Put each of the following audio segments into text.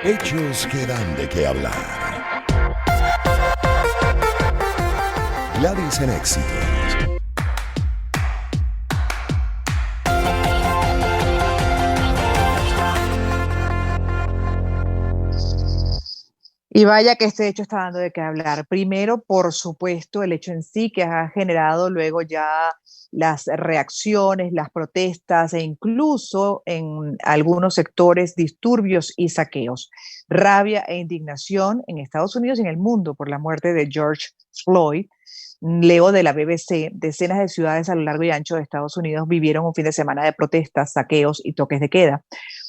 Hechos que dan de qué hablar. Gladys en Éxitos. Y vaya que este hecho está dando de qué hablar. Primero, por supuesto, el hecho en sí que ha generado luego ya las reacciones, las protestas e incluso en algunos sectores disturbios y saqueos. Rabia e indignación en Estados Unidos y en el mundo por la muerte de George Floyd. Leo de la BBC, decenas de ciudades a lo largo y ancho de Estados Unidos vivieron un fin de semana de protestas, saqueos y toques de queda.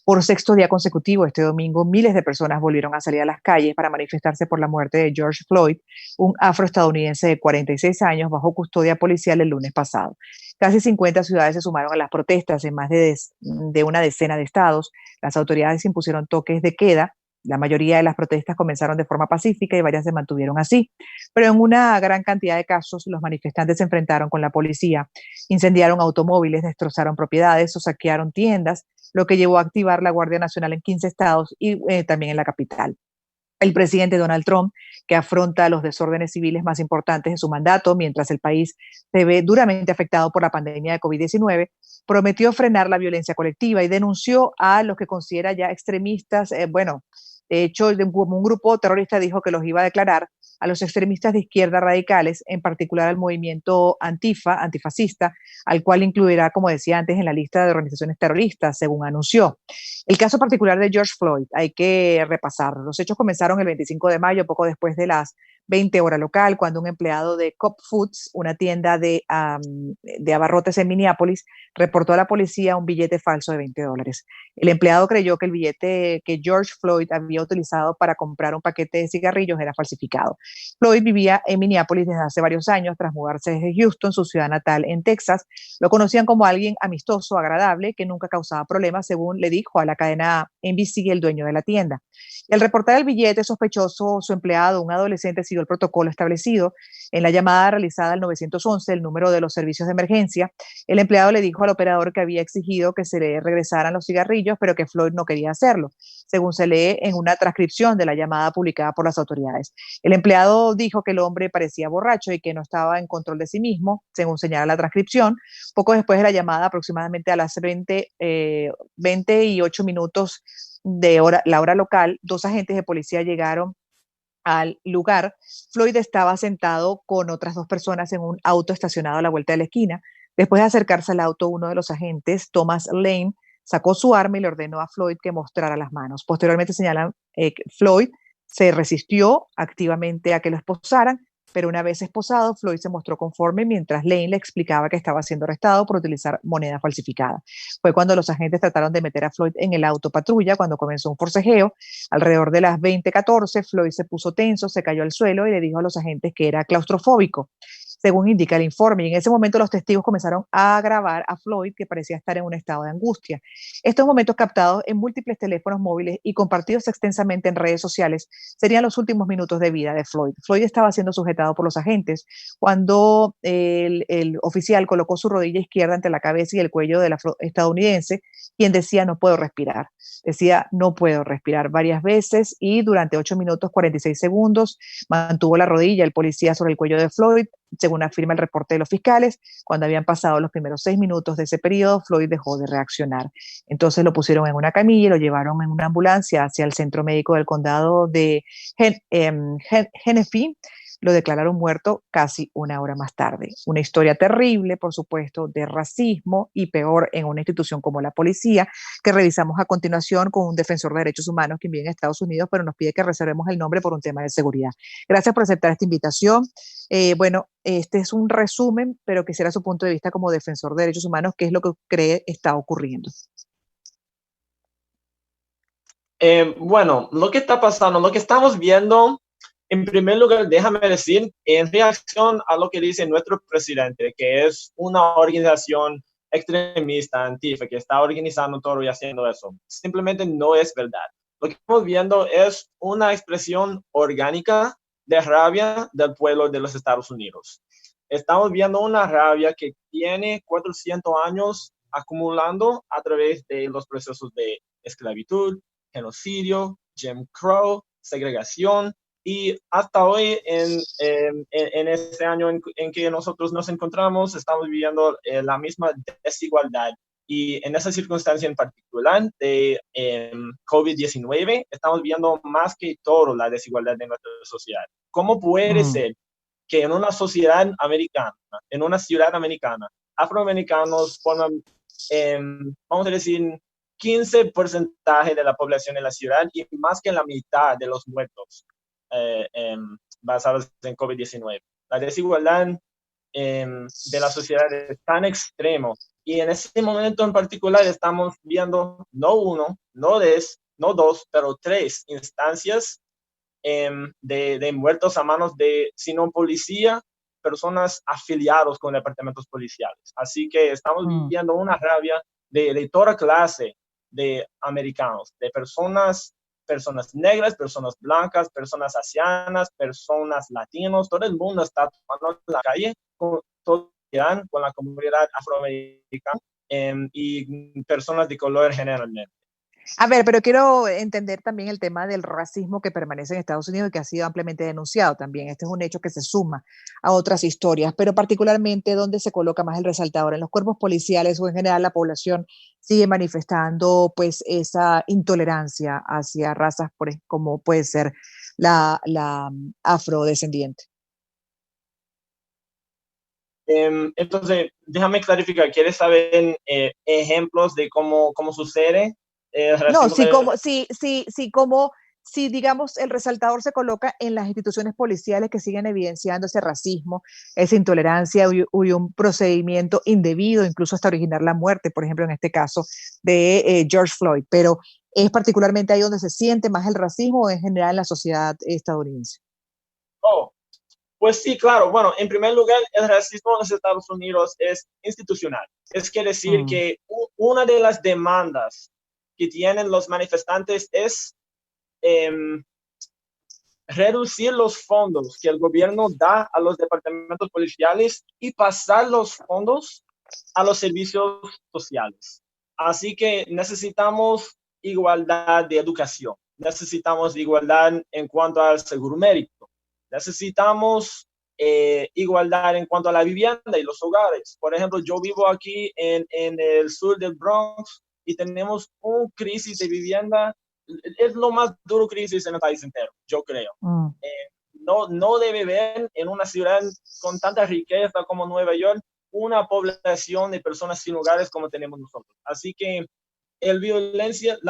Por sexto día consecutivo, este domingo, miles de personas volvieron a salir a las calles para manifestarse por la muerte de George Floyd, un afroestadounidense de 46 años bajo custodia policial el lunes pasado. Casi 50 ciudades se sumaron a las protestas en más de una decena de estados. Las autoridades impusieron toques de queda. La mayoría de las protestas comenzaron de forma pacífica y varias se mantuvieron así, pero en una gran cantidad de casos los manifestantes se enfrentaron con la policía, incendiaron automóviles, destrozaron propiedades o saquearon tiendas, lo que llevó a activar la Guardia Nacional en 15 estados y también en la capital. El presidente Donald Trump, que afronta los desórdenes civiles más importantes de su mandato, mientras el país se ve duramente afectado por la pandemia de COVID-19, prometió frenar la violencia colectiva y denunció a los que considera ya extremistas, de hecho, como un grupo terrorista dijo que los iba a declarar a los extremistas de izquierda radicales, en particular al movimiento antifascista, al cual incluirá, como decía antes, en la lista de organizaciones terroristas, según anunció. El caso particular de George Floyd, hay que repasar. Los hechos comenzaron el 25 de mayo, poco después de las 20 horas local, cuando un empleado de Cop Foods, una tienda de abarrotes en Minneapolis, reportó a la policía un billete falso de $20. El empleado creyó que el billete que George Floyd había utilizado para comprar un paquete de cigarrillos era falsificado. Floyd vivía en Minneapolis desde hace varios años, tras mudarse desde Houston, su ciudad natal, en Texas. Lo conocían como alguien amistoso, agradable, que nunca causaba problemas, según le dijo a la cadena NBC el dueño de la tienda. Y al reportar el billete sospechoso, su empleado, un adolescente, siguió el protocolo establecido. En la llamada realizada al 911, el número de los servicios de emergencia, el empleado le dijo al operador que había exigido que se le regresaran los cigarrillos, pero que Floyd no quería hacerlo, según se lee en una transcripción de la llamada publicada por las autoridades. El empleado dijo que el hombre parecía borracho y que no estaba en control de sí mismo, según señala la transcripción. Poco después de la llamada, aproximadamente a las 28 minutos de la hora local, dos agentes de policía llegaron al lugar. Floyd estaba sentado con otras dos personas en un auto estacionado a la vuelta de la esquina. Después de acercarse al auto, uno de los agentes, Thomas Lane, sacó su arma y le ordenó a Floyd que mostrara las manos. Posteriormente señalan que Floyd se resistió activamente a que lo esposaran, pero una vez esposado, Floyd se mostró conforme mientras Lane le explicaba que estaba siendo arrestado por utilizar moneda falsificada. Fue cuando los agentes trataron de meter a Floyd en el auto patrulla cuando comenzó un forcejeo. Alrededor de las 20:14, Floyd se puso tenso, se cayó al suelo y le dijo a los agentes que era claustrofóbico, según indica el informe. Y en ese momento los testigos comenzaron a grabar a Floyd, que parecía estar en un estado de angustia. Estos momentos captados en múltiples teléfonos móviles y compartidos extensamente en redes sociales serían los últimos minutos de vida de Floyd. Floyd estaba siendo sujetado por los agentes cuando el oficial colocó su rodilla izquierda entre la cabeza y el cuello del estadounidense, quien decía no puedo respirar. Decía no puedo respirar varias veces y durante 8 minutos 46 segundos mantuvo la rodilla el policía sobre el cuello de Floyd. Según afirma el reporte de los fiscales, cuando habían pasado los primeros 6 minutos de ese periodo, Floyd dejó de reaccionar. Entonces lo pusieron en una camilla y lo llevaron en una ambulancia hacia el centro médico del condado de Hennepin. Lo declararon muerto casi una hora más tarde. Una historia terrible, por supuesto, de racismo y peor en una institución como la policía, que revisamos a continuación con un defensor de derechos humanos que vive en Estados Unidos, pero nos pide que reservemos el nombre por un tema de seguridad. Gracias por aceptar esta invitación. Este es un resumen, pero quisiera su punto de vista como defensor de derechos humanos, qué es lo que cree está ocurriendo. Lo que está pasando, lo que estamos viendo, en primer lugar, déjame decir, en reacción a lo que dice nuestro presidente, que es una organización extremista, antifa, que está organizando todo y haciendo eso, simplemente no es verdad. Lo que estamos viendo es una expresión orgánica de rabia del pueblo de los Estados Unidos. Estamos viendo una rabia que tiene 400 años acumulando a través de los procesos de esclavitud, genocidio, Jim Crow, segregación, y hasta hoy, en este año en que nosotros nos encontramos, estamos viviendo la misma desigualdad. Y en esa circunstancia en particular de COVID-19, estamos viendo más que todo la desigualdad de nuestra sociedad. ¿Cómo puede ser que en una sociedad americana, en una ciudad americana, afroamericanos forman, vamos a decir, 15% de la población en la ciudad y más que la mitad de los muertos basados en COVID-19? La desigualdad de la sociedad es tan extremo, y en ese momento en particular estamos viendo no uno, no dos, pero tres instancias de muertos a manos de, sino policía, personas afiliados con departamentos policiales. Así que estamos viendo una rabia de toda clase de americanos, de personas negras, personas blancas, personas asianas, personas latinos. Todo el mundo está tomando la calle con la comunidad afroamericana y personas de color generalmente. A ver, pero quiero entender también el tema del racismo que permanece en Estados Unidos y que ha sido ampliamente denunciado también. Este es un hecho que se suma a otras historias, pero particularmente ¿dónde se coloca más el resaltador? ¿En los cuerpos policiales o en general la población sigue manifestando pues esa intolerancia hacia razas como puede ser la afrodescendiente? Entonces, déjame clarificar, ¿quieres saber ejemplos de cómo sucede? No, si digamos el resaltador se coloca en las instituciones policiales que siguen evidenciando ese racismo, esa intolerancia y un procedimiento indebido, incluso hasta originar la muerte, por ejemplo, en este caso de George Floyd, pero ¿es particularmente ahí donde se siente más el racismo o en general en la sociedad estadounidense? Pues sí, claro. Bueno, en primer lugar, el racismo en los Estados Unidos es institucional. Es decir que una de las demandas que tienen los manifestantes es reducir los fondos que el gobierno da a los departamentos policiales y pasar los fondos a los servicios sociales. Así que necesitamos igualdad de educación, necesitamos igualdad en cuanto al seguro médico, necesitamos igualdad en cuanto a la vivienda y los hogares. Por ejemplo, yo vivo aquí en el sur del Bronx y tenemos una crisis de vivienda. Es lo más duro crisis en el país entero, yo creo. No debe haber en una ciudad con tanta riqueza como Nueva York una población de personas sin hogares como tenemos nosotros. Así que la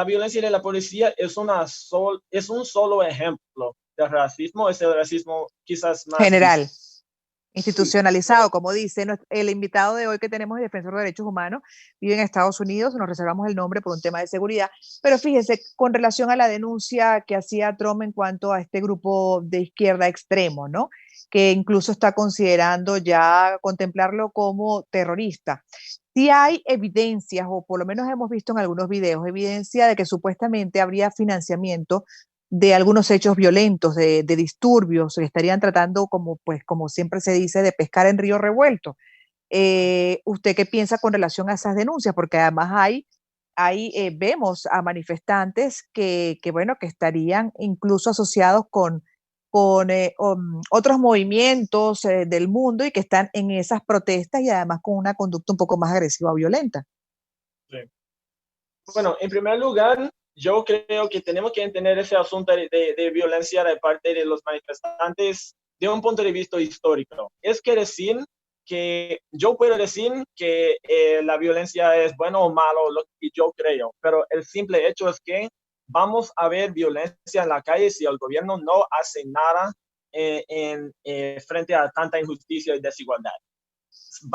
violencia de la policía es un solo ejemplo de racismo. Es el racismo quizás más general, institucionalizado, como dice el invitado de hoy que tenemos, el defensor de derechos humanos, vive en Estados Unidos, nos reservamos el nombre por un tema de seguridad, pero fíjese, con relación a la denuncia que hacía Trump en cuanto a este grupo de izquierda extremo, ¿no? Que incluso está considerando ya contemplarlo como terrorista. Sí hay evidencias, o por lo menos hemos visto en algunos videos, evidencia de que supuestamente habría financiamiento de algunos hechos violentos, de disturbios, que estarían tratando, como siempre se dice, de pescar en río revuelto. ¿Usted qué piensa con relación a esas denuncias? Porque además vemos a manifestantes que estarían incluso asociados con otros movimientos del mundo y que están en esas protestas y además con una conducta un poco más agresiva o violenta. Sí. Bueno, en primer lugar, yo creo que tenemos que entender ese asunto de violencia de parte de los manifestantes de un punto de vista histórico. Es decir que yo puedo decir que la violencia es bueno o malo, lo que yo creo, pero el simple hecho es que vamos a ver violencia en la calle si el gobierno no hace nada frente a tanta injusticia y desigualdad.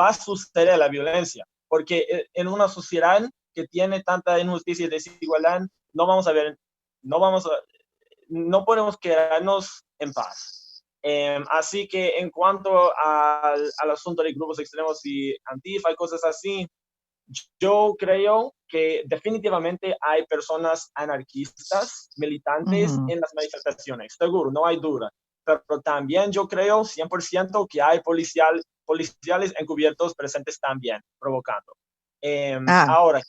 Va a suceder la violencia, porque en una sociedad que tiene tanta injusticia y desigualdad, no podemos quedarnos en paz. Así que en cuanto al asunto de grupos extremos y Antifa y cosas así, yo creo que definitivamente hay personas anarquistas, militantes en las manifestaciones, seguro, no hay duda. Pero también yo creo 100% que hay policiales encubiertos presentes también, provocando. Ahora,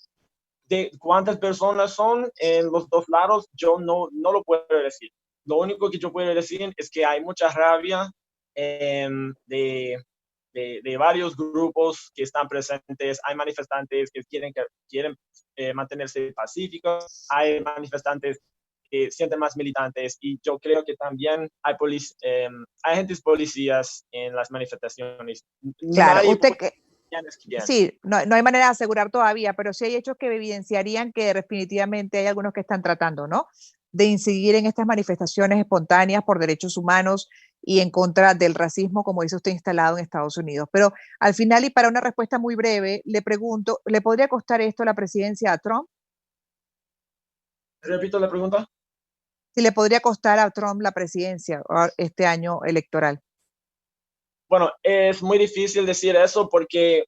de cuántas personas son en los dos lados, yo no lo puedo decir. Lo único que yo puedo decir es que hay mucha rabia de varios grupos que están presentes. Hay manifestantes que quieren mantenerse pacíficos, hay manifestantes que sienten más militantes, y yo creo que también hay agentes policías en las manifestaciones. Claro, Nadie usted puede decir quién es quién. sí, no hay manera de asegurar todavía, pero sí hay hechos que evidenciarían que definitivamente hay algunos que están tratando, ¿no? De incidir en estas manifestaciones espontáneas por derechos humanos y en contra del racismo, como dice usted, instalado en Estados Unidos. Pero al final, y para una respuesta muy breve, le pregunto, ¿le podría costar esto la presidencia a Trump? Repito la pregunta. Si le podría costar a Trump la presidencia este año electoral. Bueno, es muy difícil decir eso porque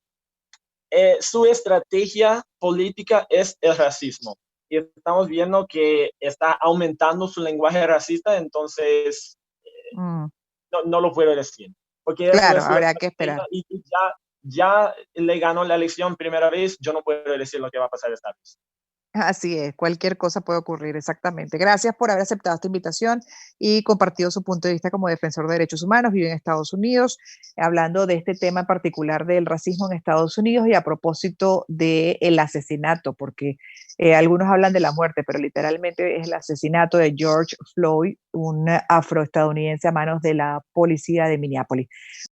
su estrategia política es el racismo. Y estamos viendo que está aumentando su lenguaje racista, entonces no lo puedo decir. Porque eso Claro, es habrá que esperar. y ya le ganó la elección primera vez, yo no puedo decir lo que va a pasar esta vez. Así es, cualquier cosa puede ocurrir, exactamente. Gracias por haber aceptado esta invitación y compartido su punto de vista como defensor de derechos humanos. Vive en Estados Unidos, hablando de este tema en particular del racismo en Estados Unidos y a propósito del asesinato, porque algunos hablan de la muerte, pero literalmente es el asesinato de George Floyd, un afroestadounidense a manos de la policía de Minneapolis.